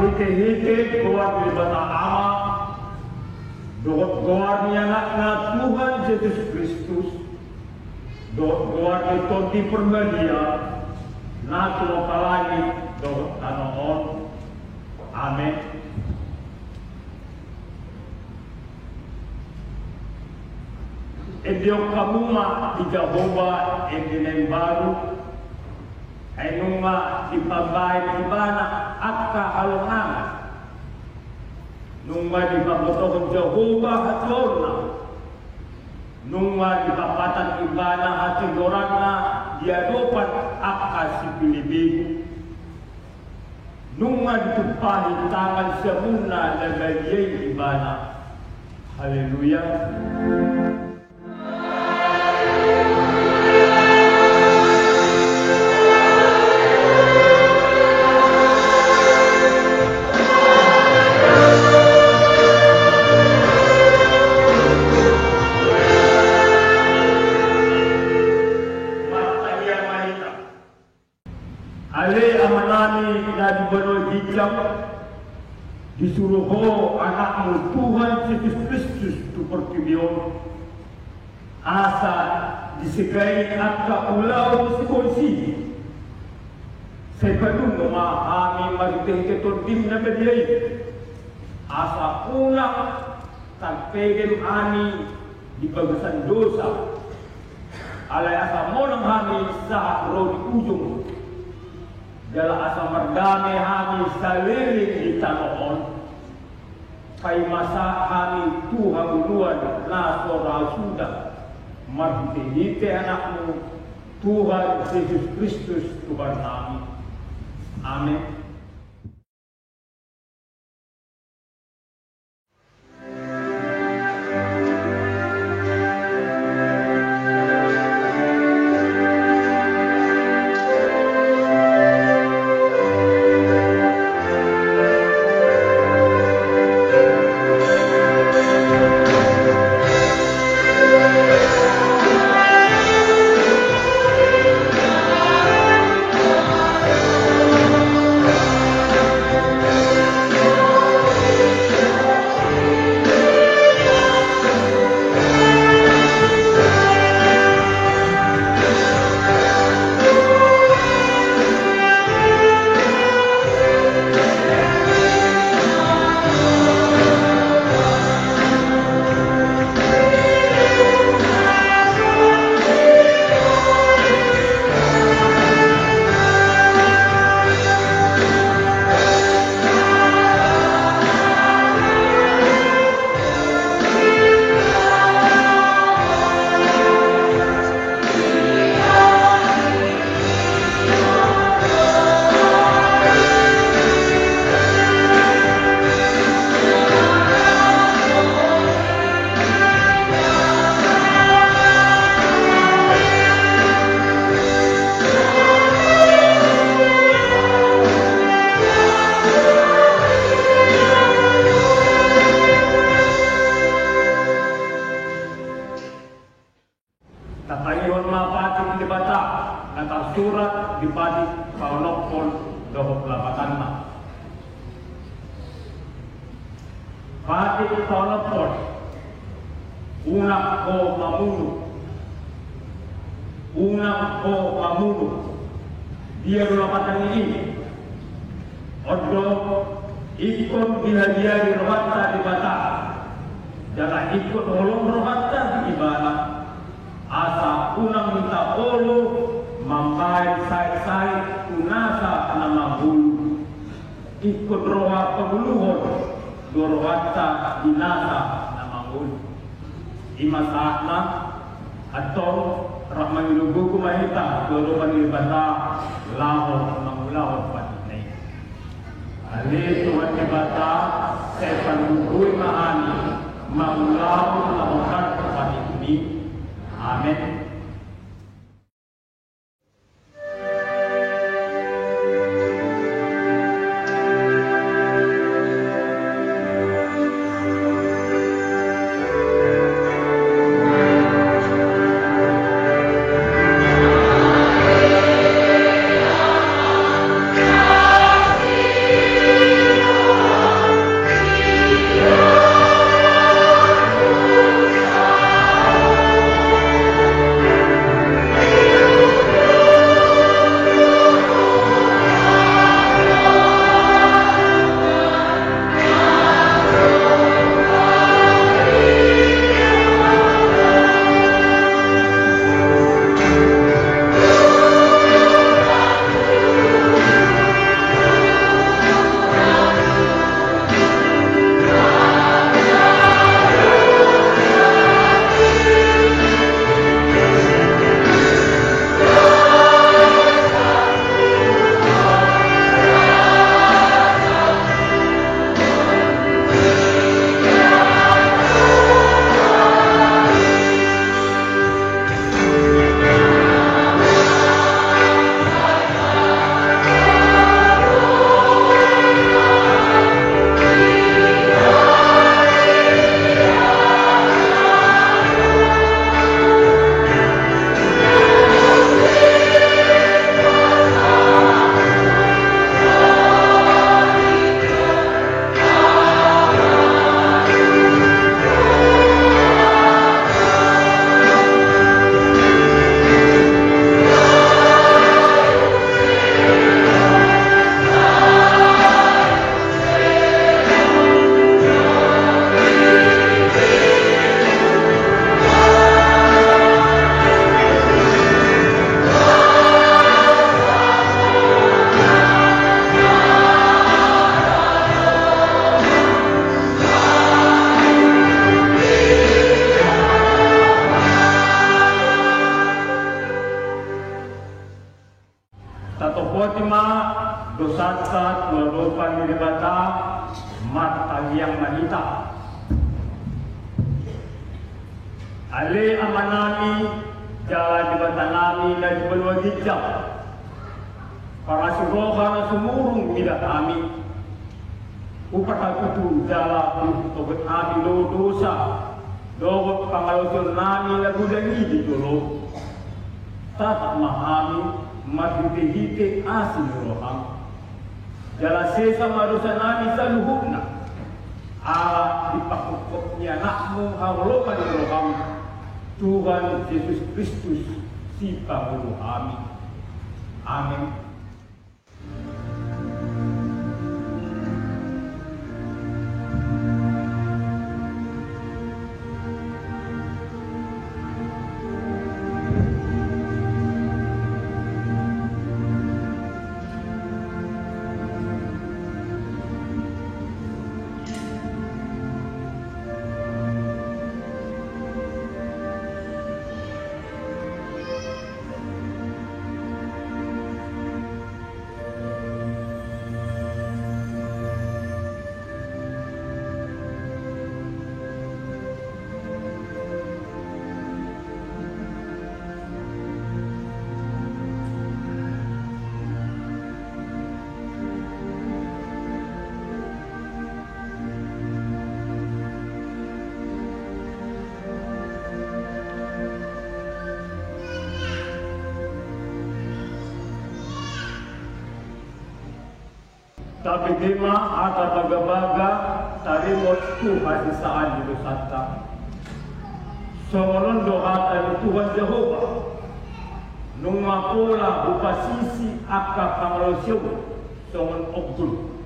hite-hite kuat daripada Allah, doa ni anaknya Tuhan Yesus Kristus, doa itu dipermedia, na tulo kalangit, doa tanoon. Amen. Ediyo kamuma di Jehovah edinen baru, ay nunga ipabay ibana at kahalungan. Nunga ipabuto Jehovah at Lorna, nunga ipapatan ibana at sigurang na diadopan akka si Pilipigo. nunga ditumpahin tangan sa muna na gayay ibana. Haleluya. Ale amanani na dibanoy hijab disuruh ho anakmu Tuhan Yesus Kristus tu pertibion asa disegai angka ulau sekonsi sepedung memahami mariteh ketordim na mediai asa ulang tagpegem ani di bagusan dosa alay asa monang kami sa roh di ujung dalam asa merdame kami saliling di tanoon kay masa kami Tuhan luar na soral sudah maghiti anakmu Tuhan Yesus Kristus Tuhan kami. Amin. Tatayon mapating di bata natasurat di padi paunokpon dohok lapatan na. Padi paunokpon unak ko mamuno dia lapatan ini oddo ikon dihadiari rohatta di bata jangan ikut holong rohatta di ibadah asa unang minta olo mampai sai unasa nama bulu ikut roha penguluhon dorohatta dinasa nama bulu imasakna atau rahman ilubuku mahita dorohan ibata lahor mangulahor patinay ali Tuhan ibata saya panugui mahani mangulahor lahor patinay. Amin. Fatima dosat waropan niribata matang yang manita. Ale amanami jalan di batanami na di balwagidya. Para suroha na sumurong nila kami. Upatakutu jala tobat api lo dosa. Dawat pangalosyon nami na gudangi di jolo. Tat mahami matutihite asin roham. Jala sesa madosa nami sa luhuk na. Ala dipakukot niya nakmu hawlokan roham. Tuhan Yesus Kristus si Pangulo kami. Amin. Tapi tema atau baga-baga tarimot Tuhan di saat itu sata. Songonon doa dari Tuhan Jehovah. Nung mapola upasisi akka pangalosyo songon obdul.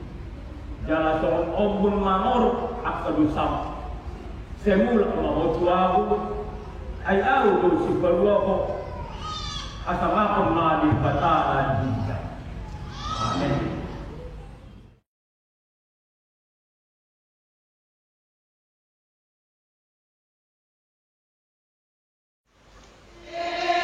Jala songon obdul manor akka dusam. Semula mamotuahu ay aru si baluako asama madi patala dinja. Amen. Yeah.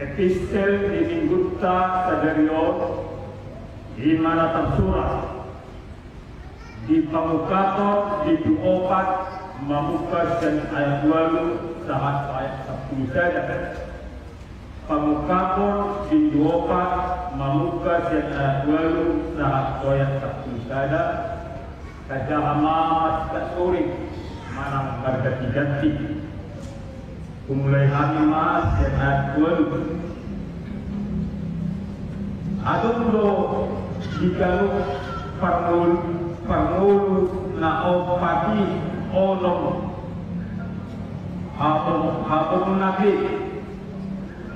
epistel di Minggutta Sadarion di mana tersurat di Pamukaton di 24 Mamukas dan ayat 2 sahat ayat 10 saja. Pamukaton di 24 Mamukas dan ayat 2 sahat ayat 10 saja. Kajahama sore manang berganti-ganti. Kumulai hari mas dan ayat 2. Adong lo dikalu Pangulu na opati olong hapon nabi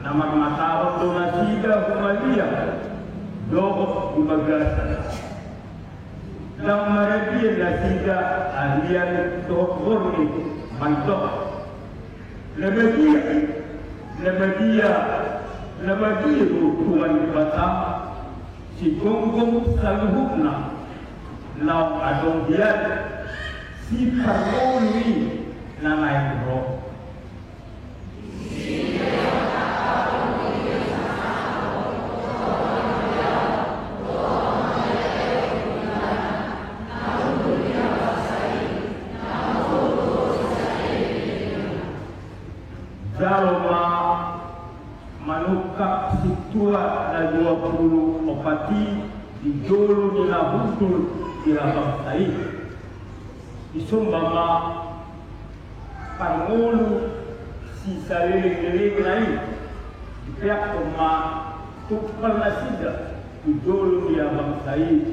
na magmatawag do na sida humalia dogo umagasa lang marabiya na sida ahlian tohorni mantok Labadiya tuan bata si gonggong saluhukna Lau adong dia si parloli na naik roh. Jaloma manukak situa na 20 opati di jolo nila hutul dilabang sai isumbama Pangulo si saliling-liling lain di pihak koma tukal na sida di jolo dilabang sai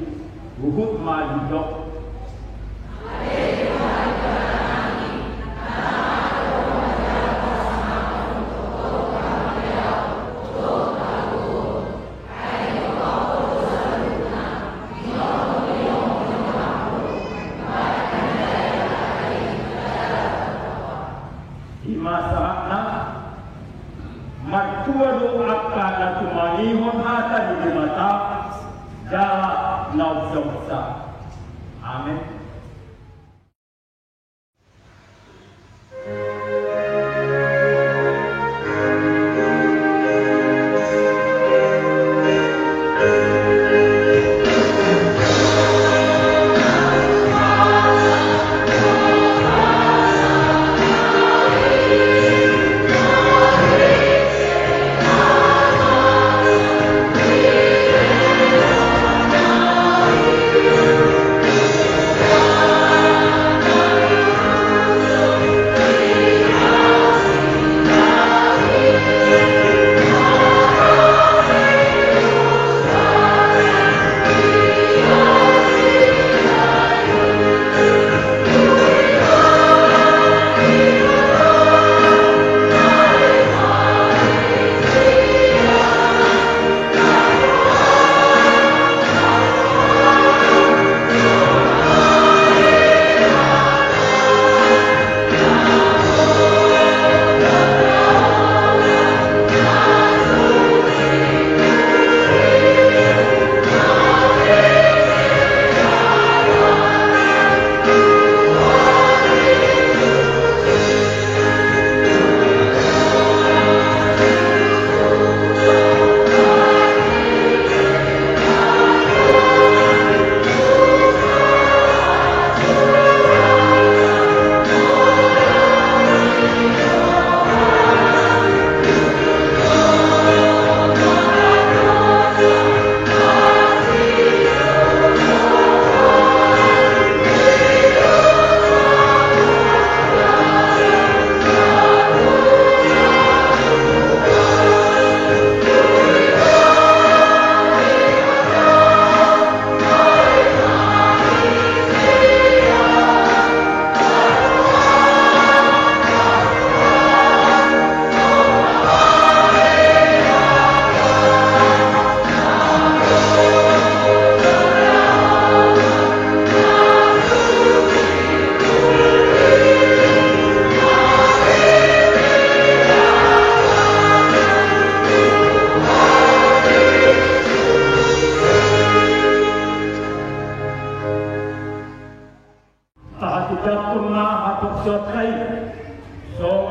huhut majidok Matua doakan na tumanihon hata di mata jala nausawsa. Amen.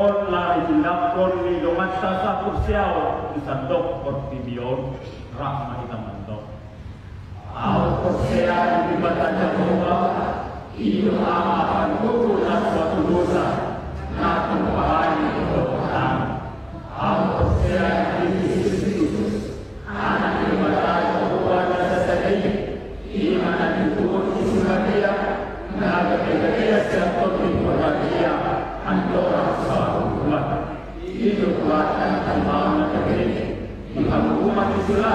Pagkakon la itinakon ni Lumata sa Kursiyaw isandok Portibion Rahma Itamandok. Ang Kursiyaw di Bata Jehovah iyo ang pagkukulat at watulusan na tumpahan ito ang Kursiyaw di Jesus anak ni Bata Jehovah na sa sasayin iman at ituon isulatiya na agad-agadiya siya Portibion Andorra sa umat. Ito kuat ang tamang na kagini. Ipag-umat sila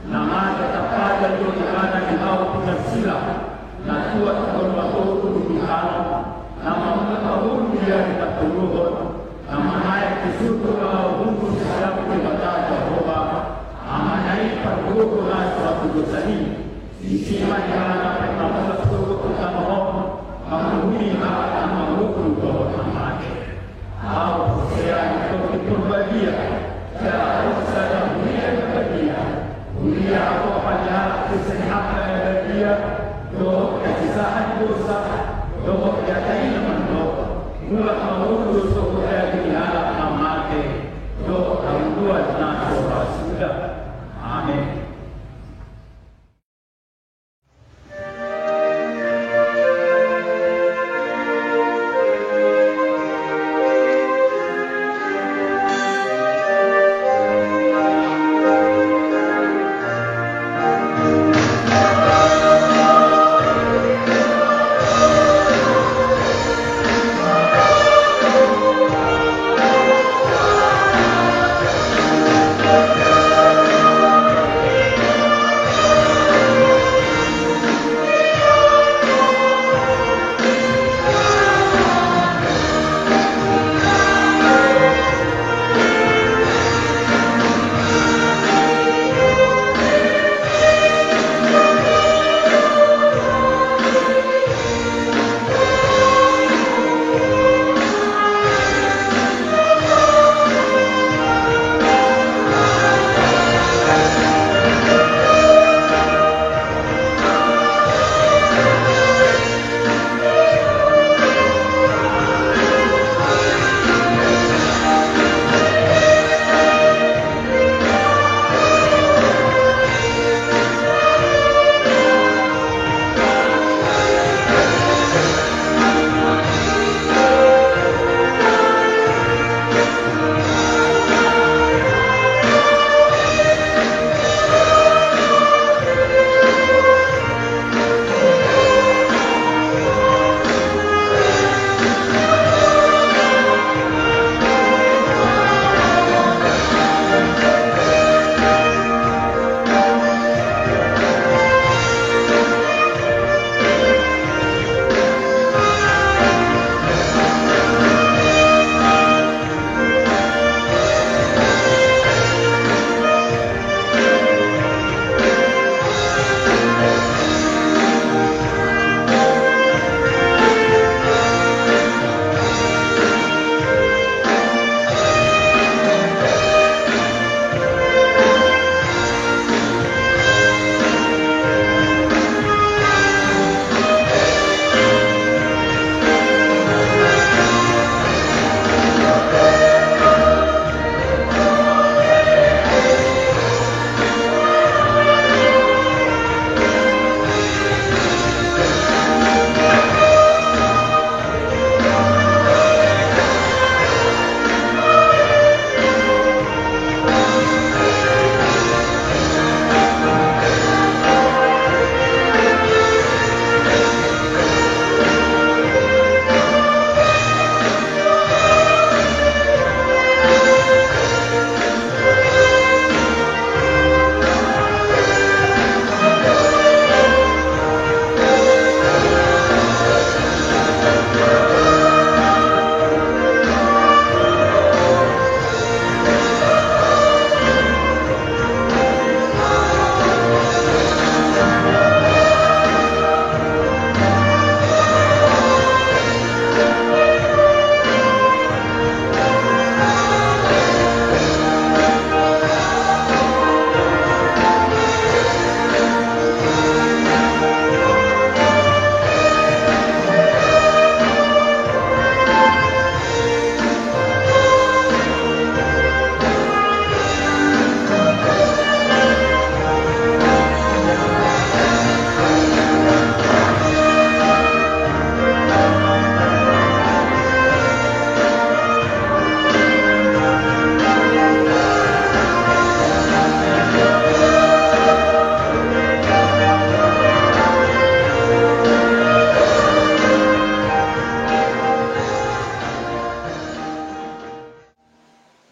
na matatapadan yung ibanan ng bawat sila na tuwat ang matuto lumihano na mamahul niya ng katuluhon na manayag isuto ang hunkul sa sabi ng Bata Jehovah ang manayag pagkukulan sa tugusanin. Isiman niya na pagmamalastugot sa mahon menghuni hak mengukur doa amanah. Aku saya untuk berbahagia. Saya sedang mulia berbahagia. Mulia apa pada kesehatan berbahagia. Doa kesahan dosa. Doa jatai mendoa. Mulah mengukur supaya dihalak amanah. Doa dua nasora sudah. Amin.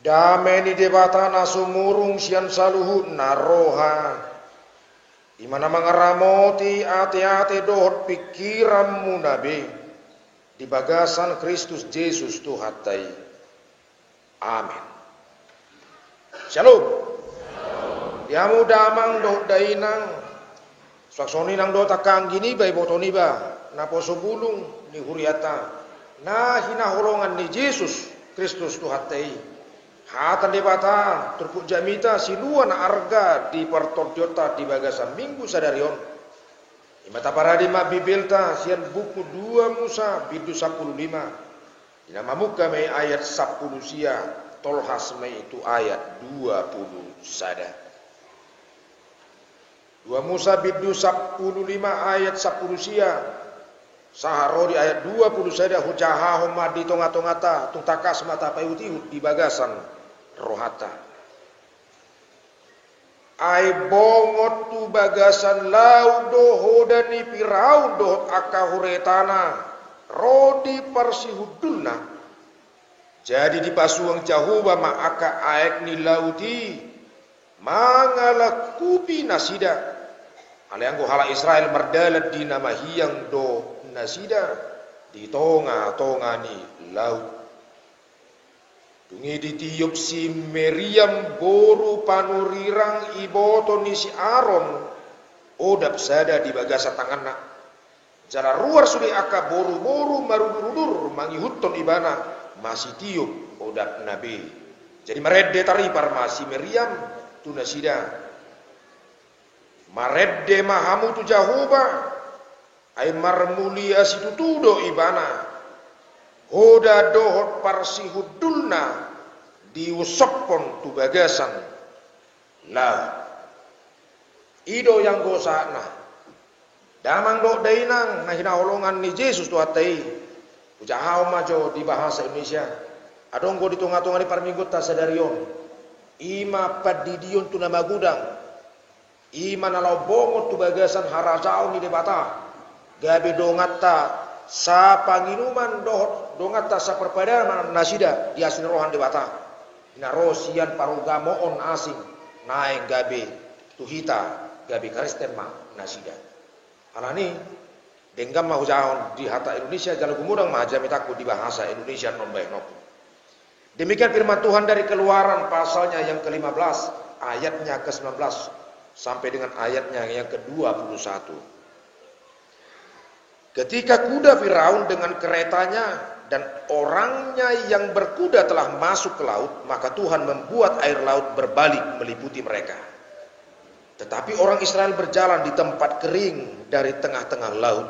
Damai ni debatana sumurung sian saluhut naroha. Di mana mengeramoti ate-ate dohot pikiranmu nabi. Di bagasan Kristus Yesus Tuhatai. Amin. Shalom. Diamu damang doh dainang. Swaksoni nang doh takang gini bay botoni ba. Naposo bulung ni huriata. Nah hina holongan ni Yesus Kristus Tuhatai. Hatan debata turpuk jamita siluan arga di pertorjota di bagasan minggu sadarion. Imata paradima bibilta sian buku 2 Musa bidu 15. Dinama muka mai ayat 10 sia tolhas mai itu ayat 20 sada. 2 Musa bidu 15 ayat 10 sia. Saharo di ayat 20 sada hujaha homa di tonga-tongata tutakas mata payutihut di bagasan rohata. Ai bongot tu bagasan lau doho dani pirau dohot akahuretana rodi parsihudulna. Jadi di pasuang jahuba ma aka aek ni lauti mangala kupi nasida. Alianggo hala Israel merdalat di nama hiyang do nasida di tonga-tonga ni laut. Dungi ditiup si Meriam boru panurirang iboto ni si Aaron odap sada di bagasa tanganna. Jara ruar sudi aka boru-boru marudur mangihuton ibana masih tiup odap nabi. Jadi meredde taripar masih Meriam tu nasida. Maredde mahamu tu jahuba ay marmulia situ tudo ibana. Hoda dohot parsihudulna diusopon tu bagasan lah ido yang gosana damang do dainang nahina holongan ni Yesus tu atai ujahau majo di bahasa Indonesia adonggo di tengah-tengah di parminggu ta sadarion ima padidion tu nama gudang ima nalau bongot tu bagasan harajau ni debata gabe dongata sa panginuman dohot dongata sa perpadaan nasida di asin rohan debata ina rosian parugamoon asing naeng gabe tuhita gabe Kristen ma nasida alani denggam mau jahon di hata Indonesia jalan gumudang majamitaku di bahasa Indonesia non baik nopo. Demikian firman Tuhan dari Keluaran pasalnya yang ke-15 ayatnya ke-19 sampai dengan ayatnya yang ke-21. Ketika kuda Firaun dengan keretanya dan orangnya yang berkuda telah masuk ke laut, maka Tuhan membuat air laut berbalik meliputi mereka. Tetapi orang Israel berjalan di tempat kering dari tengah-tengah laut.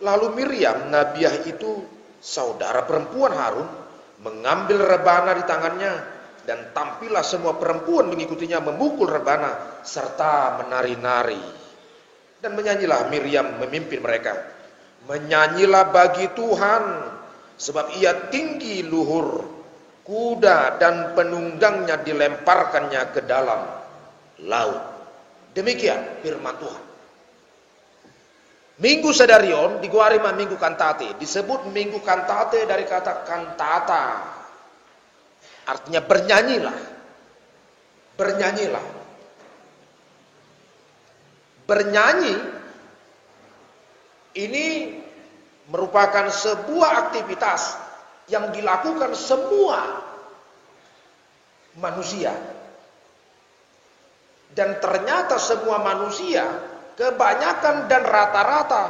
Lalu Miriam, nabiah itu saudara perempuan Harun, mengambil rebana di tangannya dan tampillah semua perempuan mengikutinya memukul rebana serta menari-nari. Dan menyanyilah Miriam memimpin mereka. Menyanyilah bagi Tuhan sebab ia tinggi luhur, kuda dan penunggangnya dilemparkannya ke dalam laut. Demikian firman Tuhan. Minggu Sadarion diguarima minggu kantate, disebut minggu kantate dari kata kantata. Artinya bernyanyilah. Bernyanyilah. Bernyanyi ini merupakan sebuah aktivitas yang dilakukan semua manusia. Dan ternyata semua manusia, kebanyakan dan rata-rata,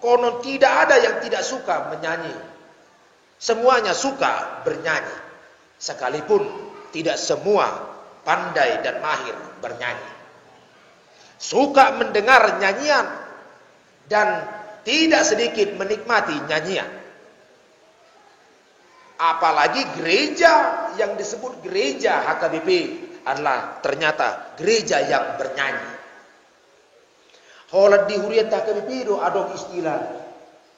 konon tidak ada yang tidak suka menyanyi. Semuanya suka bernyanyi. Sekalipun tidak semua pandai dan mahir bernyanyi. Suka mendengar nyanyian dan tidak sedikit menikmati nyanyian. Apalagi gereja yang disebut gereja HKBP adalah ternyata gereja yang bernyanyi. Holat di huriat HKBP do adong istilah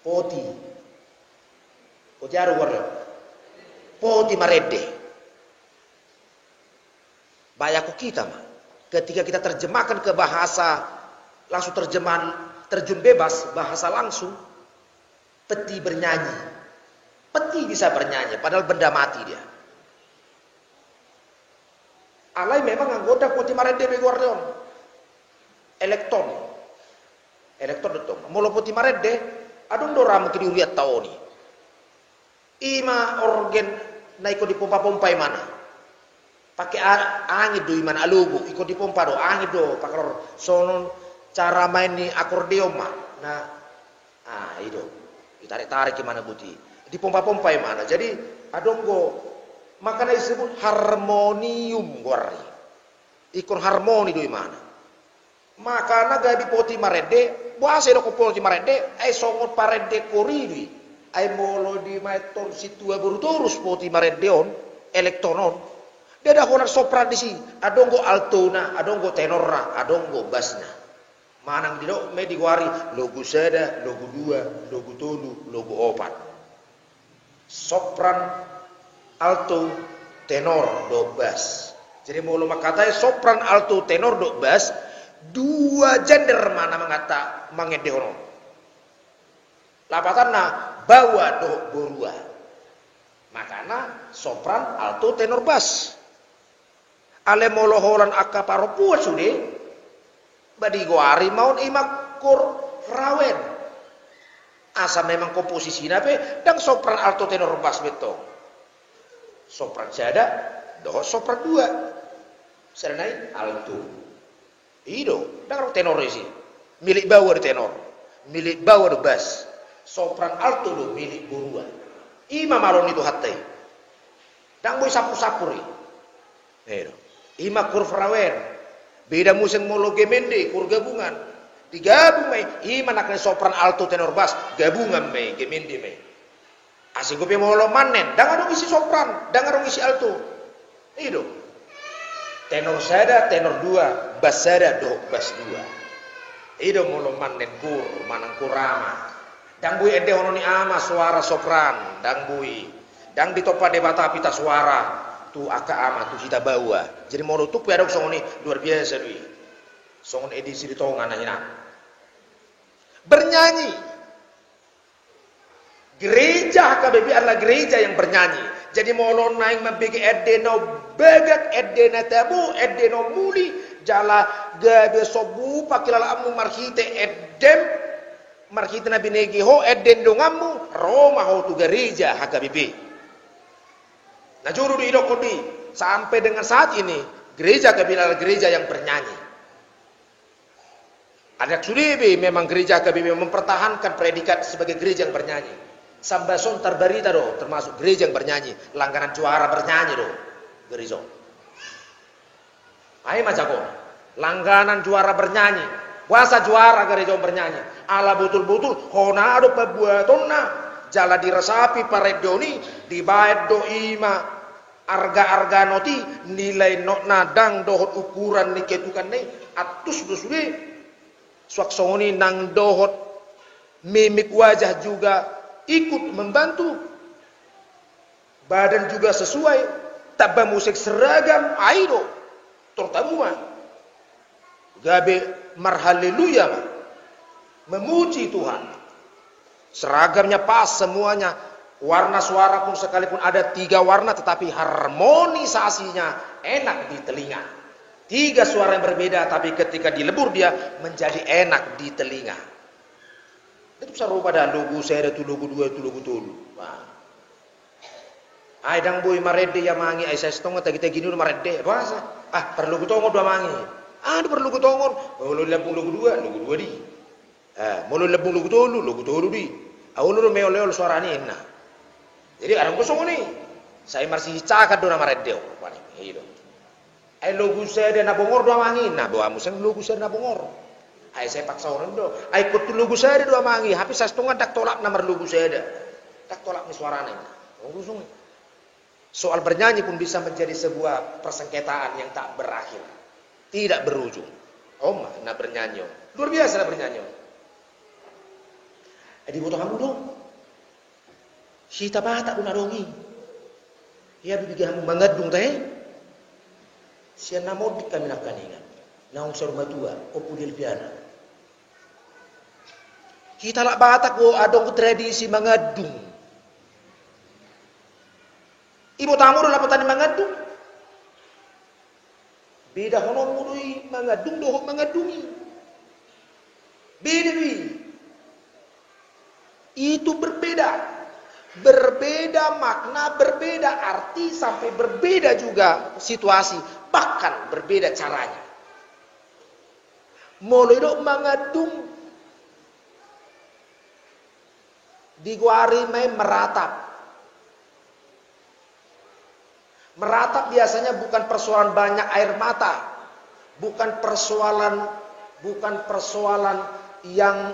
poti. Poti aru warna. Poti marede. Bayaku kita mah. Ketika kita terjemahkan ke bahasa langsung terjemahan terjun bebas, bahasa langsung, peti bernyanyi. Peti bisa bernyanyi, padahal benda mati dia. Alai memang anggota poti marende be guardion. Elektron detong. Molo poti marende adong doram kidi uriat taoni. Ima organ na iko di pompa-pompa mana. Pakai angin do iman alubu iko di pompa do angin do pakalor sonon cara main ni akordeon mah. Nah, itu ditarik-tarik gimana buti. Di pompa-pompa mana. Jadi adong go makanya disebut harmonium guari. Ikon harmoni do mana. Makanya gabi poti marende, buase do ko poti marende, ai songot parende koridi. Ai molo di maiton situa beruturus poti marendeon, elektronon. Dia ada honar sopran di si, adonggo altona, adonggo tenorna, adonggo basna. Manang didok me di guari logo sada, logo dua, logo tolu, logo opat. Sopran, alto, tenor, do bass. Jadi mulu makatai sopran, alto, tenor, do bass. Dua gender mana mengata mangedehono. Lapatanna bawa do borua. Makana sopran, alto, tenor, bass. Ale molo horan akaparo puas sude. Badi goari maun imakur rawen. Asa memang komposisinya pe dang sopran, alto, tenor, bass beto. Sopran sada, do sopran dua. Serenai alto. Ido, dang tenor sih. Milik bawah di tenor, milik bawah di bass. Sopran alto do milik borua. Ima maron itu hatai. Dang boy sapu-sapuri. Ima kur frawen. Beda museng molo gemende kur gabungan. Digabung mai ima nakne sopran alto tenor bass gabungan mai gemende mai. Asing gope molo manen, dang adong isi sopran, dang adong isi alto. Ido. Tenor sada, tenor dua, bass sada, do bass dua. Ido molo manen kur, manang kurama. Dang bui ede hono ni ama suara sopran, dang bui. Dang ditopa debata pita suara, tu aka ama tu kita bawa. Jadi molo tu piadok songoni luar biasa dui. Songon edisi di tongan hina. Bernyanyi. Gereja KBB adalah gereja yang bernyanyi. Jadi molo naik mabege edeno begak edena tabu edeno muli jala gabe sobu pakilala amu marhite edem marhite nabi negi ho eden dongamu Roma ho tu gereja HKBB. Nah juru di idokodi sampai dengan saat ini gereja KBB adalah gereja yang bernyanyi. Ada Sulibi memang gereja KBB mempertahankan predikat sebagai gereja yang bernyanyi. Sambason terbarita do termasuk gereja yang bernyanyi, langganan juara bernyanyi do gereja. Ai macako langganan juara bernyanyi, puasa juara gereja bernyanyi. Ala betul-betul honado pabuatonna jala diresapi paredoni dibayar do ima arga-arga noti nilai no nadang dohot ukuran niketukan nih atus dosuri swaksoni nang dohot mimik wajah juga ikut membantu, badan juga sesuai, tabah musik seragam, aido, terutama gabe marhaleluya, memuji Tuhan, seragamnya pas semuanya, warna suara pun sekalipun ada 3 warna, tetapi harmonisasinya enak di telinga, 3 suara yang berbeda, tapi ketika dilebur dia menjadi enak di telinga. Itu saru pada logo saya tu logo 2 tu logo 3. Wah. Ai dang boy marede ya mangi ai saya setengah tagi gini udah marede. Bahasa. Perlu logo tongon dua mangi. Perlu logo tongon. Molo lebung logo 2 di. Molo lebung logo 3 di. Awolo me oleh suarane enna. Jadi arang kosong ni. Saya masih cakat do marede pani. Iyo. Ai logo saya na bongor dua mangi. Nah, doa museng logo saya na bongor. Ai saya paksa orang do. Ai kutu lugu saya dua mangi. Habis saya setengah dak tolak nomor lugu saya dah. Tak tolak ni suaranya. Soal bernyanyi pun bisa menjadi sebuah persengketaan yang tak berakhir, tidak berujung. Nak bernyanyi. Luar biasa nak bernyanyi. Di butuh kamu dong. Kita bata pun adongi. Ya bibi kamu mangadung teh. Sian namodik kami nak kaningan. Naung saruma tua, opo dilpiana. Kita lak batak ko adong tradisi mangadung. Ibu tamu do lapatan mangadung. Beda hono mudui mangadung doho mangadungi. Beda wi. Itu berbeda. Berbeda makna, berbeda arti, sampai berbeda juga situasi, bahkan berbeda caranya. Molodo mangadung di guari mai meratap. Meratap biasanya bukan persoalan banyak air mata, bukan persoalan yang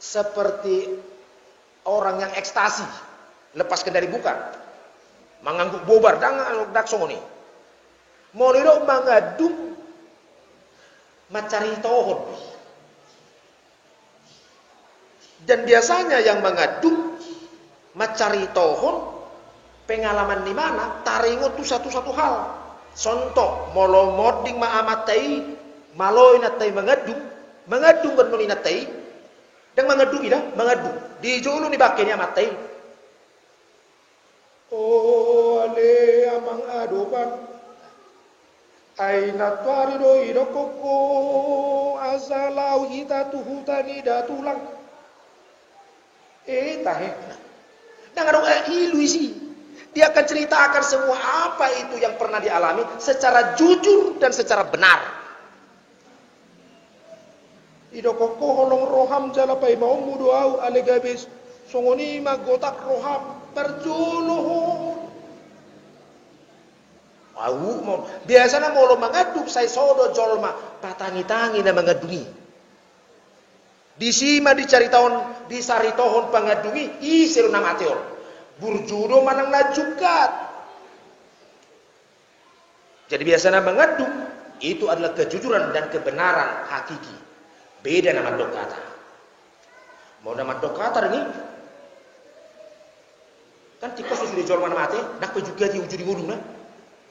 seperti orang yang ekstasi, lepas kendali, bukan. Mengangguk bobar dangan dak songoni. Molido mangadung macari tohon. Dan biasanya yang mengadung macari tohon pengalaman di mana taringo tu satu hal. Contoh molo moding maamatai maloi natai mengadung kan moni natai dan mengadung ida mengadung di jolo ni bakenya matai. Oh ale amang adoban aina tuari do idokoko asalau hita tuhutani datulang tahe dan ada ilu isi. Dia akan ceritakan semua apa itu yang pernah dialami secara jujur dan secara benar. Idokoko holong roham jalapai mau mudoau alegabis songoni magotak roham berjuluh. Biasanya mau mengaduk saya sodo jolma patangi-tangi dan mengadungi. Disima dicari tahun disari tohon pengadungi isiru nama teor. Burjudo manang najukat. Jadi biasanya mengaduk itu adalah kejujuran dan kebenaran hakiki. Beda nama dokata. Mau nama dokata ini kan tikus sudah dijual mana mati, nak juga diuji di gulung nah.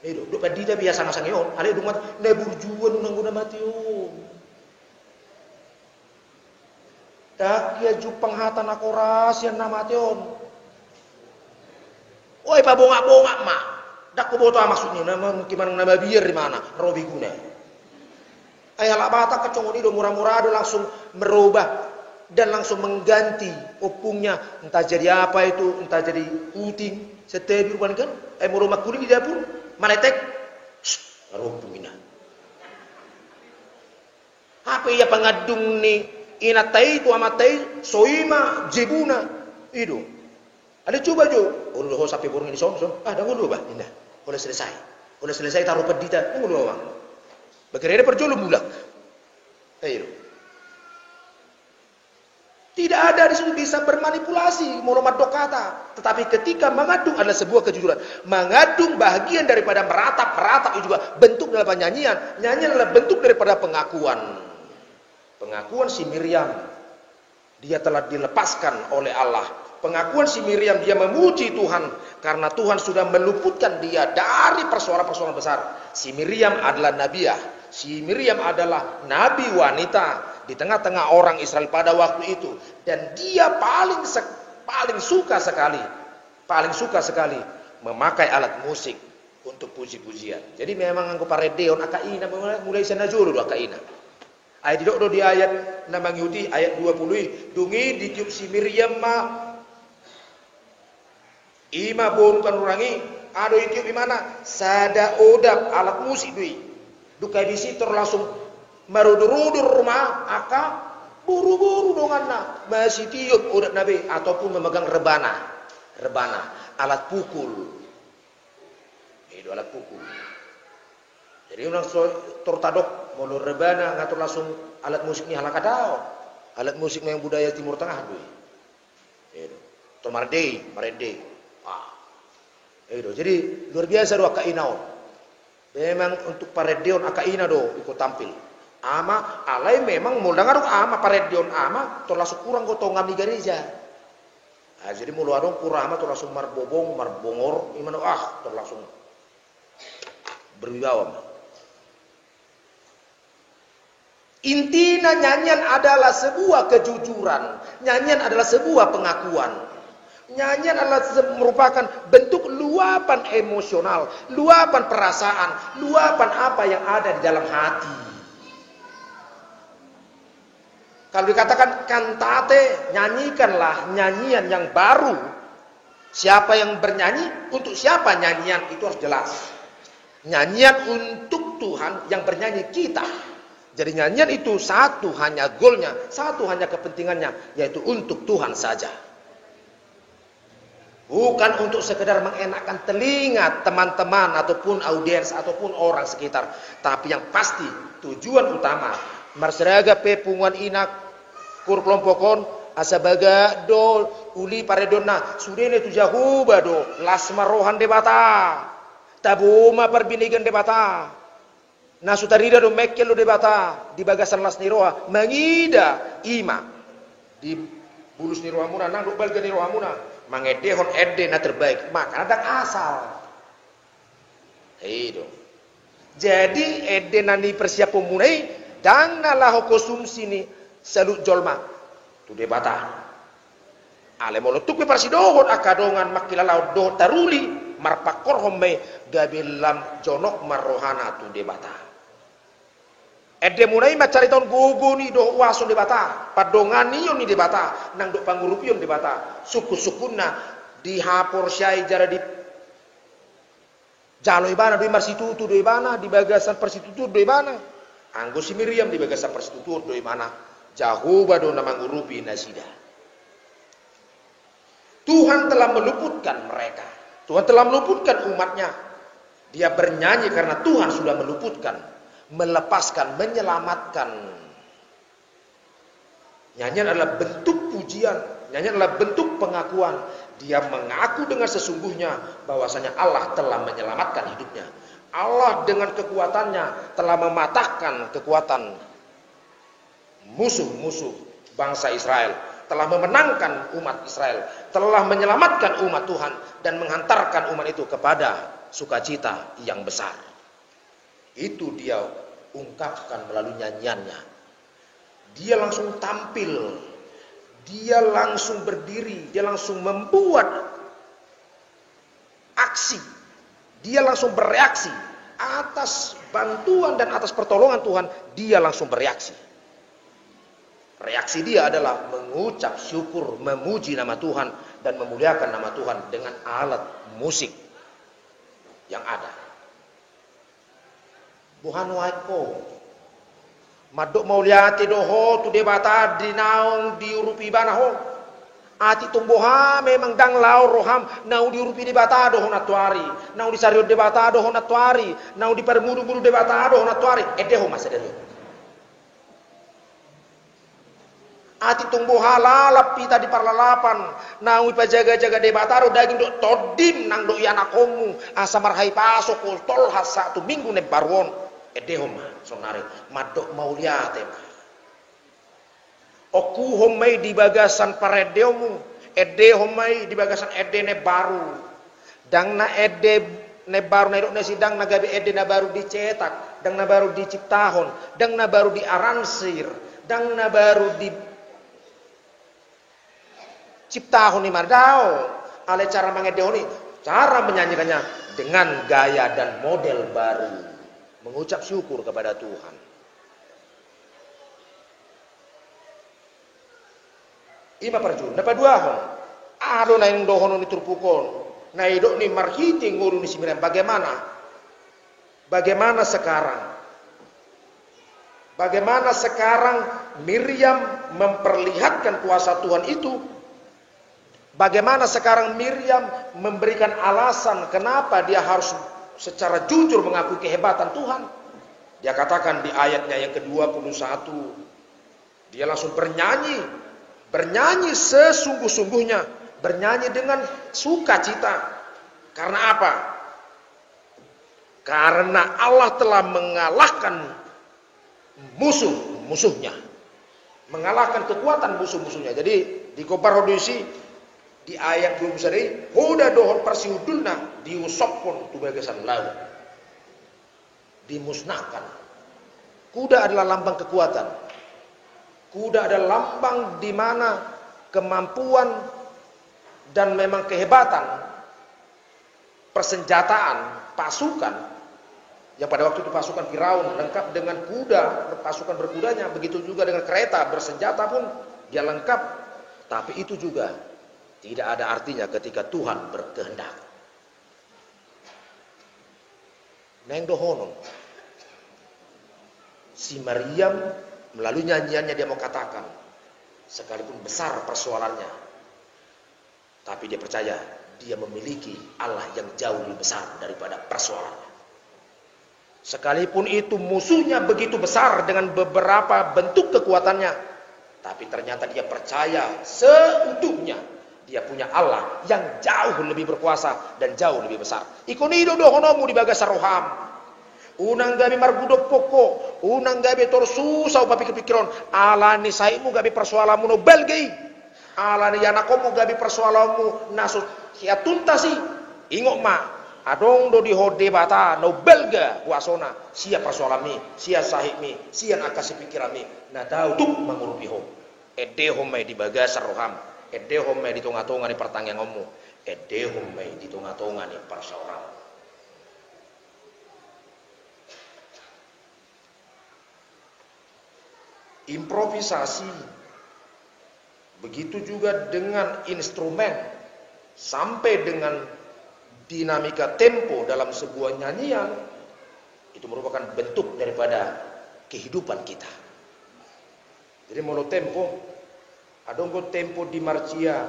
Itu dok padita biasa masang yon, ale dumat ne burjuan nang guna mati yon. Tak ya jupang hatan aku rahasia nama yon. Oi pa bongak-bongak mak. Dak ko boto maksudnya nama gimana nama biar di mana? Robi guna. Ayah bata kecongoni do murah-murah do langsung merubah dan langsung mengganti opungnya, entah jadi apa itu, entah jadi puting, setebi bukan kan? Murah kuning di dapur, maletek. Rompung ina. Apa ya pengadung ni inatai tu amatai soima jebuna itu. Ada coba jo, udah ho sampai burung ini som. Dah dulu bah, indah. Udah selesai taruh pedita, dulu bang. Bagaimana perjolo mulak. Ayo. Tidak ada di situ bisa bermanipulasi moromat dokata, tetapi ketika mengadung adalah sebuah kejujuran. Mengadung bagian daripada meratap itu juga bentuk dalam nyanyian. Nyanyian adalah bentuk daripada pengakuan. Pengakuan si Miriam, dia telah dilepaskan oleh Allah. Pengakuan si Miriam, dia memuji Tuhan karena Tuhan sudah meluputkan dia dari persoalan-persoalan besar. Si Miriam adalah nabiah. Si Miriam adalah nabi wanita di tengah-tengah orang Israel pada waktu itu, dan dia paling suka sekali memakai alat musik untuk puji-pujian. Jadi memang anggo paredeon akaina mulai sana juru akaina. Ayat didok di ayat namang Yudi ayat 20 dungi ditiup si Miriam ma ima borukan urangi ado itiup di mana sada odap alat musik dui dukai di situ langsung marudur-rudur rumah aka buru-buru donganna masih tiup odap nabi ataupun memegang rebana alat pukul itu alat pukul. Jadi orang tortadok mulu rebana ngatur langsung alat musik ni halakadao alat musik yang budaya Timur Tengah dui itu tomarde jadi luar biasa do akainao. Memang untuk paredeon akaina do ikut tampil. Ama alai memang mau dengar ama paredeon ama terlalu kurang gotongan di gereja. Jadi mulu adong kurang ama terlalu marbongor imano terlalu berwibawa. Intinya nyanyian adalah sebuah kejujuran. Nyanyian adalah sebuah pengakuan. Nyanyian adalah merupakan bentuk luapan emosional, luapan perasaan, luapan apa yang ada di dalam hati. Kalau dikatakan kantate, nyanyikanlah nyanyian yang baru. Siapa yang bernyanyi, untuk siapa nyanyian itu harus jelas. Nyanyian untuk Tuhan, yang bernyanyi kita. Jadi nyanyian itu satu hanya goalnya, satu hanya kepentingannya, yaitu untuk Tuhan saja. Bukan untuk sekedar mengenakkan telinga teman-teman ataupun audiens ataupun orang sekitar. Tapi yang pasti tujuan utama marsraga pepunguan inak kur kelompokon asabaga do uli paredona sudene tu jahuba do lasma rohan debata tabuma perbinigan debata nasutarida do mekkel do debata di bagasan las niroha mangida ima di bulus niroha muna nang do balga niroha muna mangedehon ede na terbaik maka ada asal. Hidup. Jadi ede nani persiapan mulai dan nalah konsumsi ni salut jolma tu debata. Ale molotuk pe parsidohon akadongan makilalau do taruli marpakor homme gabilam jonok marrohana tu debata. Ede mulai macari tahun gogo ni do waso debata, padongan ni yon ni debata, nang do pangurupion debata, suku-sukunna di hapor syai jara di jalo ibana do marsitutu do ibana di bagasan persitutur do ibana, anggo si Miriam di bagasan persitutur do ibana, jahuba do namangurupi nasida. Tuhan telah meluputkan mereka, Tuhan telah meluputkan umatnya. Dia bernyanyi karena Tuhan sudah meluputkan, melepaskan, menyelamatkan. Nyanyian adalah bentuk pujian, nyanyian adalah bentuk pengakuan. Dia mengaku dengan sesungguhnya bahwasanya Allah telah menyelamatkan hidupnya. Allah dengan kekuatannya telah mematahkan kekuatan musuh-musuh bangsa Israel, telah memenangkan umat Israel, telah menyelamatkan umat Tuhan dan menghantarkan umat itu kepada sukacita yang besar. Itu dia ungkapkan melalui nyanyiannya. Dia langsung tampil, dia langsung berdiri, dia langsung membuat aksi, dia langsung bereaksi atas bantuan dan atas pertolongan Tuhan. Dia langsung bereaksi. Reaksi dia adalah mengucap syukur, memuji nama Tuhan dan memuliakan nama Tuhan dengan alat musik yang ada. Buhan waiko madok mauliati doho tu debata di naung di urupi bana ho ati tumboha memang dang lau roham nau di urupi debata doho natuari nau di sario debata doho natuari nau di permudu-mudu debata doho natuari edeho masa dari ati tumboha lalap pita di parlalapan nau ipajaga-jaga debata do daging do todim nang do yana komu asa marhai paso tol hasa tu minggu ne barwon edehom sonare madok mauliate oku homai di bagasan paredeomu ede homai di bagasan ede ne baru dang na ede ne baru na ne sidang na gabi ede na baru dicetak dang na baru diciptahon dang na baru diaransir dang na baru di ciptahon ni mardao ale cara mangedehoni cara menyanyikannya dengan gaya dan model baru, mengucap syukur kepada Tuhan. Ima parjun, dapat dua hon. Ado na yung dohono ni turpukon. Na idok ni marhiti nguru ni simiran. Bagaimana? Bagaimana sekarang? Bagaimana sekarang Miriam memperlihatkan kuasa Tuhan itu? Bagaimana sekarang Miriam memberikan alasan kenapa dia harus secara jujur mengakui kehebatan Tuhan? Dia katakan di ayatnya yang ke-21, dia langsung bernyanyi sesungguh-sungguhnya, bernyanyi dengan sukacita. Karena apa? Karena Allah telah mengalahkan musuh-musuhnya, mengalahkan kekuatan musuh-musuhnya. Jadi di kobar hodisi di ayat 21 hoda dohon parsiudulna diusopon tu bagasan laut, dimusnahkan. Kuda adalah lambang kekuatan. Kuda adalah lambang di mana kemampuan dan memang kehebatan persenjataan pasukan, yang pada waktu itu pasukan Firaun lengkap dengan kuda, pasukan berkudanya, begitu juga dengan kereta bersenjata pun dia lengkap. Tapi itu juga tidak ada artinya ketika Tuhan berkehendak. Neng dohono si Maryam melalui nyanyiannya dia mau katakan, sekalipun besar persoalannya, tapi dia percaya dia memiliki Allah yang jauh lebih besar daripada persoalannya. Sekalipun itu musuhnya begitu besar dengan beberapa bentuk kekuatannya, tapi ternyata dia percaya seutuhnya dia punya Allah yang jauh lebih berkuasa dan jauh lebih besar. Ikonido dohonomu di bagas roham. Unang gabi margudok poko, unang gabi torsusau papi kepikiran, ala ni saimu gabi persoalamu no belgei, ala ni yanakomu gabi persoalamu nasut hiatuntasi, ingok ma, adong do di hode bata no belga wasona, sia persoalami, sia sahimi, sia akasi pikirami, na tahu tuh mengurupi ho, edehom mai di bagasar roham, edehom mai di tonga-tonga ni pertanggunganmu, edehom mai di tonga-tonga ni persoalam. Improvisasi, begitu juga dengan instrumen, sampai dengan dinamika tempo dalam sebuah nyanyian, itu merupakan bentuk daripada kehidupan kita. Jadi mono tempo, adonggo tempo di marcia,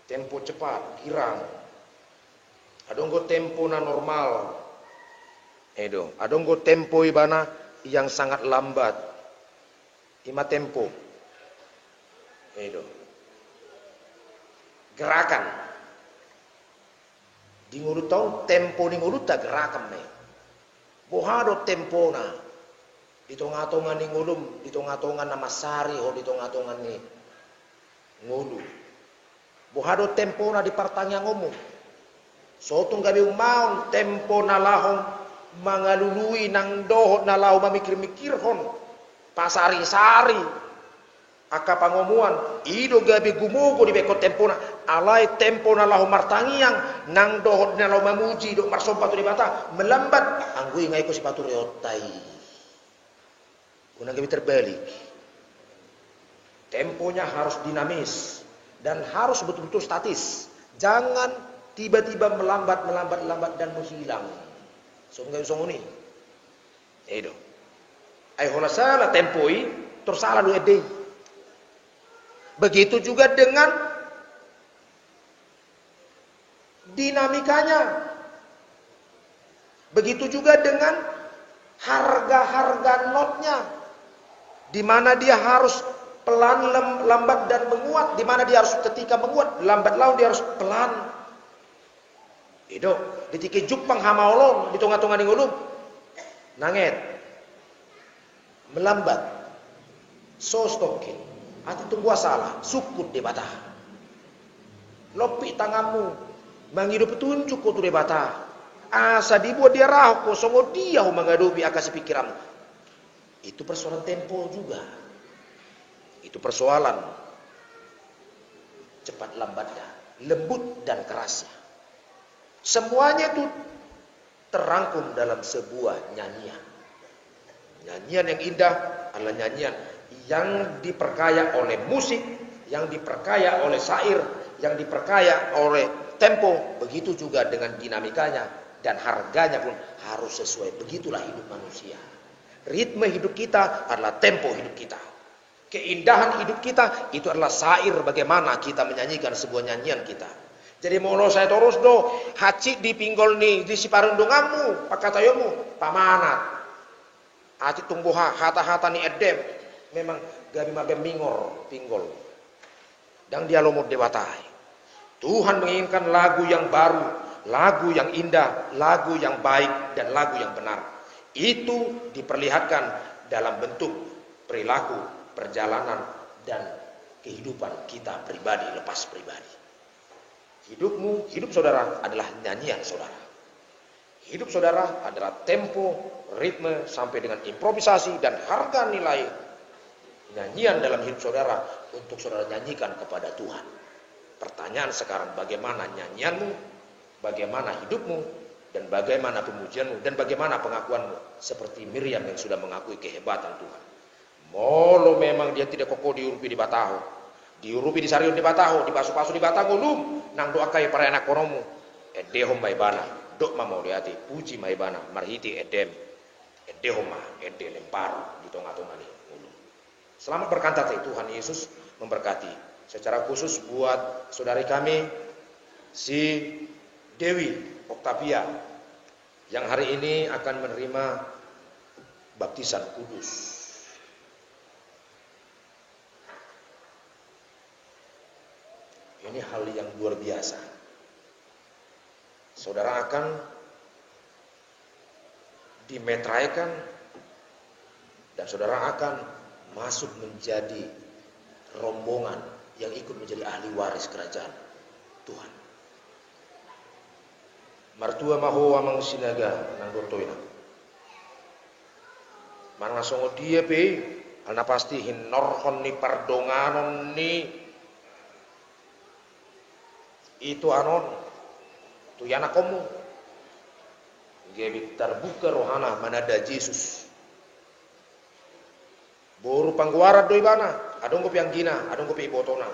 tempo cepat, girang, adonggo tempo na normal, adonggo tempo ibana yang sangat lambat. Ima tempo. Gerakan. Di ngurut tahun tempo di ngurut tak gerakan me. Bohado tempo na. Di tonga-tonga ni ngulum, di tonga-tonga na masari o di tonga-tonga ni ngulu. Bohado tempo na di partangnya ngomong. Sotong gabi umaon tempo na lahong mangalului nang dohot na lahong mamikir-mikir hon. Pasari-sari aka pangomuan ido gabi gumugo di beko tempona alai tempona lahu martangiang nang dohod na lahu mamuji do marsompa tu di bata melambat anggui ngai ko si patu reotai unang gabi terbalik. Temponya harus dinamis dan harus betul-betul statis, jangan tiba-tiba melambat dan menghilang. So ngai songoni edo ai hola salah tempoi terus salah lu ede. Begitu juga dengan dinamikanya. Begitu juga dengan harga-harga notnya. Di mana dia harus pelan, lambat dan menguat, di mana dia harus ketika menguat, lambat laun dia harus pelan. Itu ditike jupang hamaolon di tengah-tengah ngulum. Nanget melambat, so stokin, hati tunggu salah, sukut de bata. Lopi tanganmu, menghidup petunjuk ko tu de bata. Asa dibuat dia rahok ko, songo dia mengadubi akasi pikiran. Itu persoalan tempo juga. Itu persoalan cepat lambatnya, lembut dan kerasnya. Semuanya itu terangkum dalam sebuah nyanyian. Nyanyian yang indah adalah nyanyian yang diperkaya oleh musik, yang diperkaya oleh syair, yang diperkaya oleh tempo. Begitu juga dengan dinamikanya dan harganya pun harus sesuai. Begitulah hidup manusia. Ritme hidup kita adalah tempo hidup kita. Keindahan hidup kita itu adalah syair bagaimana kita menyanyikan sebuah nyanyian kita. Jadi molo saya terus do haci di pinggol ni di siparundunganmu pakatayomu pamanat. Ati tumbuh hata-hata ni edem memang gabi mabem mingor pinggol dan dia lomot dewatai. Tuhan menginginkan lagu yang baru, lagu yang indah, lagu yang baik dan lagu yang benar. Itu diperlihatkan dalam bentuk perilaku, perjalanan dan kehidupan kita pribadi lepas pribadi. Hidupmu, hidup saudara adalah nyanyian saudara. Hidup saudara adalah tempo, ritme, sampai dengan improvisasi dan harga nilai nyanyian dalam hidup saudara untuk saudara nyanyikan kepada Tuhan. Pertanyaan sekarang, bagaimana nyanyianmu, bagaimana hidupmu, dan bagaimana pemujianmu, dan bagaimana pengakuanmu. Seperti Miriam yang sudah mengakui kehebatan Tuhan. Molo memang dia tidak kokoh diurupi di bataho, diurupi di sarion di bataho, dipasu-pasu di bataho lum, nang doa kaya para anak konomu, edehom maibana, dok mamau liati, puji maibana, marhiti edem, edehoma, ede lempar, di tengah-tengah nih. Selamat berkantat Tuhan Yesus memberkati. Secara khusus buat saudari kami si Dewi Oktavia yang hari ini akan menerima baptisan kudus. Ini hal yang luar biasa. Saudara akan dimetraikan dan saudara akan masuk menjadi rombongan yang ikut menjadi ahli waris kerajaan Tuhan. Martua maho amang sinaga nang dotoina. Mana songo dia pe, alna pasti hinorhon ni pardonganon ni itu anon tu yana komu. Gebi terbuka rohana manada Yesus. Boru pangguara doi bana, adong kopi yang gina, adong kopi ibotona.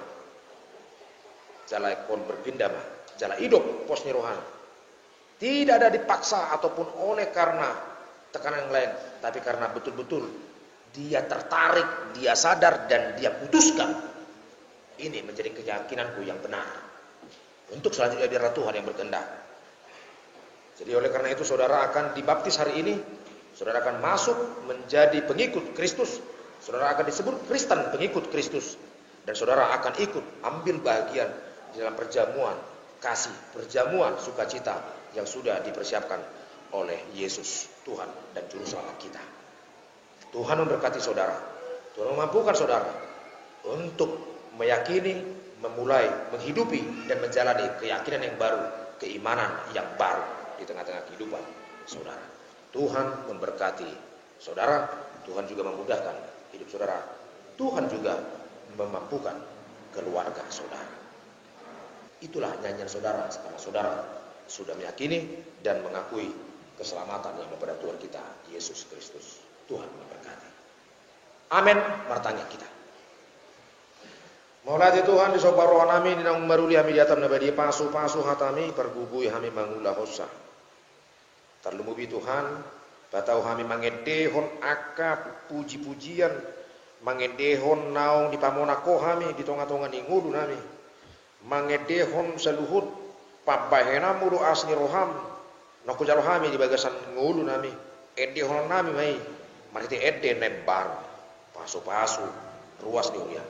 Jala kon berpindah mah, jala hidup posnya rohana. Tidak ada dipaksa ataupun oleh karena tekanan yang lain, tapi karena betul-betul dia tertarik, dia sadar dan dia putuskan. Ini menjadi keyakinanku yang benar. Untuk selanjutnya biarlah Tuhan yang berkehendak. Jadi oleh karena itu saudara akan dibaptis hari ini, saudara akan masuk menjadi pengikut Kristus. Saudara akan disebut Kristen, pengikut Kristus. Dan saudara akan ikut ambil bagian di dalam perjamuan kasih, perjamuan sukacita yang sudah dipersiapkan oleh Yesus, Tuhan dan Juru Selamat kita. Tuhan memberkati saudara. Tuhan memampukan saudara untuk meyakini, memulai, menghidupi dan menjalani keyakinan yang baru, keimanan yang baru di tengah-tengah kehidupan saudara. Tuhan memberkati saudara. Tuhan juga memudahkan hidup saudara. Tuhan juga memampukan keluarga saudara. Itulah nyanyian saudara karena saudara sudah meyakini dan mengakui keselamatan yang kepada Tuhan kita Yesus Kristus. Tuhan memberkati. Amin. Martanya kita. Maulati Tuhan di sopa roh nami di nang maruli hami diatam nabadi pasu-pasu hatami pergubui hami mangulah hosa. Terlumubi Tuhan batau hami mangedehon aka puji-pujian mangedehon naung di pamonako hami di tonga-tonga ningudu nami mangedehon seluhut pabahena muru asni roham naku jaro hami di bagasan ngulu nami edehon nami mai mariti ede nebar pasu-pasu ruas dunia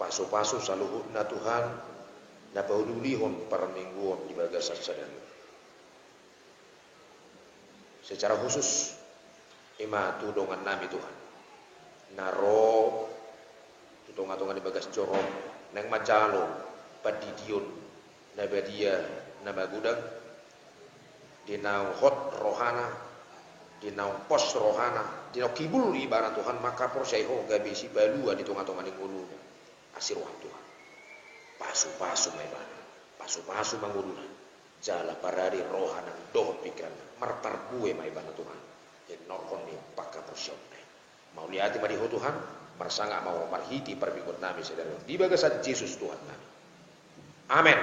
pasu-pasu saluhut na Tuhan na paudulihon parmingguon di bagasan sadari. Secara khusus ima tudongan nami Tuhan naro tudongan-tudongan di bagas jorong nang majalo padidion nabadia nabagudang dinau hot rohana dinau pos rohana dinau kibul ibarat Tuhan maka porsaiho gabi si balua di tongah-tongah ning ulu asir roh Tuhan pasu-pasu maibana pasu-pasu manguluna jala parari rohana doh pikiran marparbue maibana Tuhan jadi norkon ni pakka porsyong mau lihat madiho Tuhan marsanga mau marhiti perbikut nami saudara di bagasan Yesus Tuhan nami amin.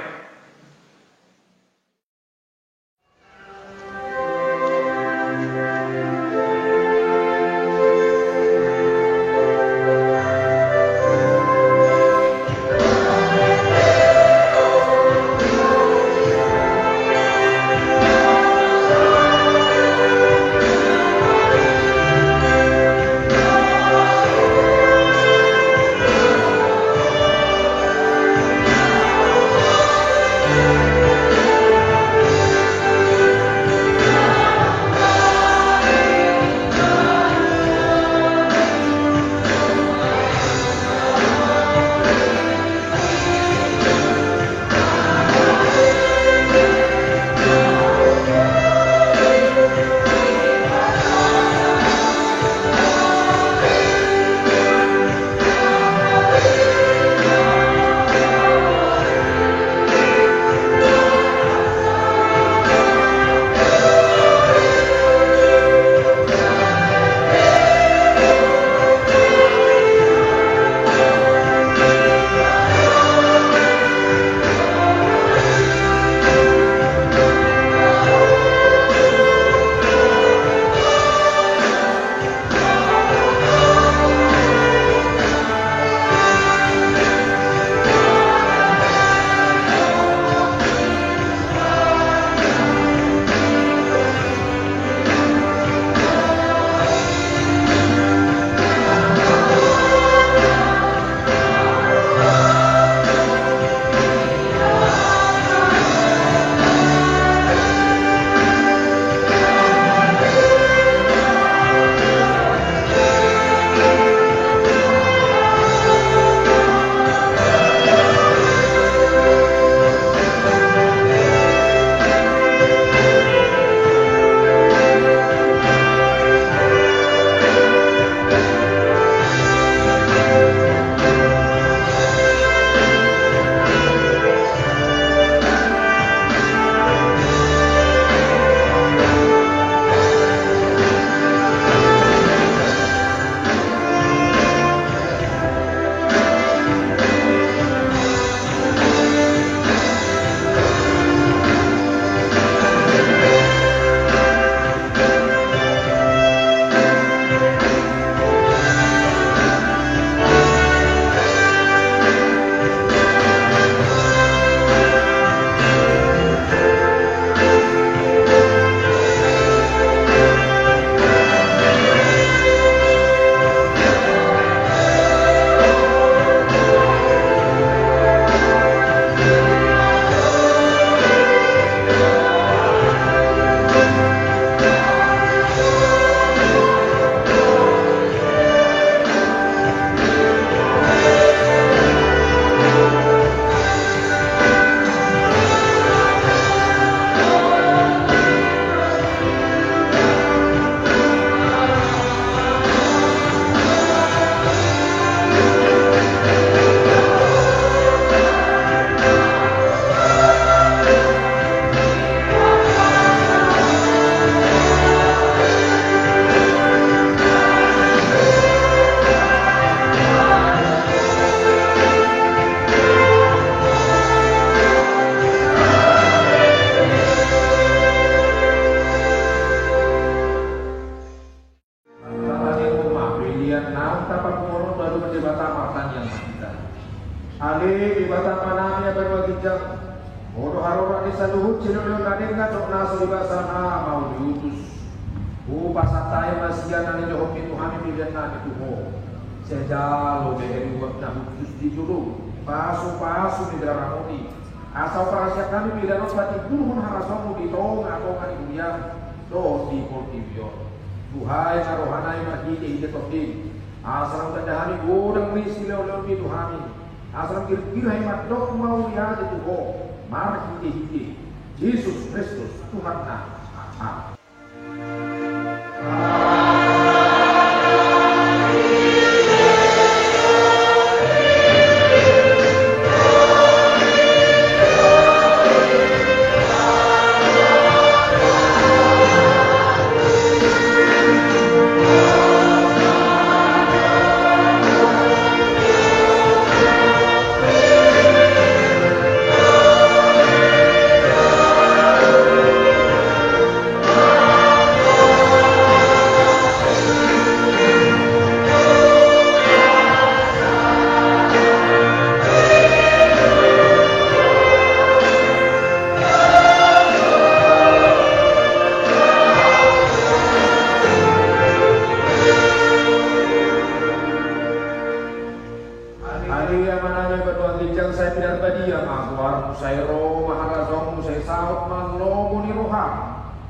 dijang. Modo harora di saluhut sinulun nanin nga tok naso ibasana mau diutus. Pasatay masiyan na ninyo kung Tuhan pilihan na ito mo. Sejalo may eruwag na hutus di julu. Paso-paso ni Daramoni. Asaw para siya kami pilihan ng pati pulhon harasong mo dito nga ako nga ikuyan. Do di Portivio. Buhay na rohanay makikita ito din. Asal tandahani godang risilaw-law ni Tuhan. Asal kira-kira matdok maulihan ito ko. Makikita. Jesus Kristus Tuhan na. Amen.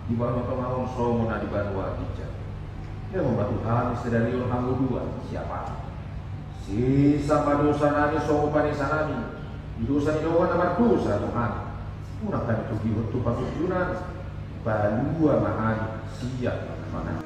Di bawah pengaung somo na di Banua Dijak. Dia membantu Tuhan dari orang dua siapa? Sisa padosa nani somo panisanani. Dosa ni doa nama dosa Tuhan. Kurang kami tugi waktu pasujunan. Banua mahani siap mana.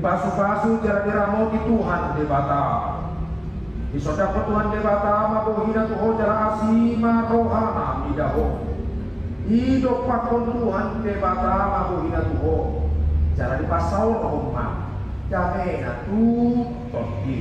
Pasu-pasu jalan diramo di Tuhan debata. Di sodako Tuhan debata mabuhina tuho jalan asima rohana midaho. Hidup pakon Tuhan debata mabuhina tuho. Jalan di pasau rohma. Jamena tu toti.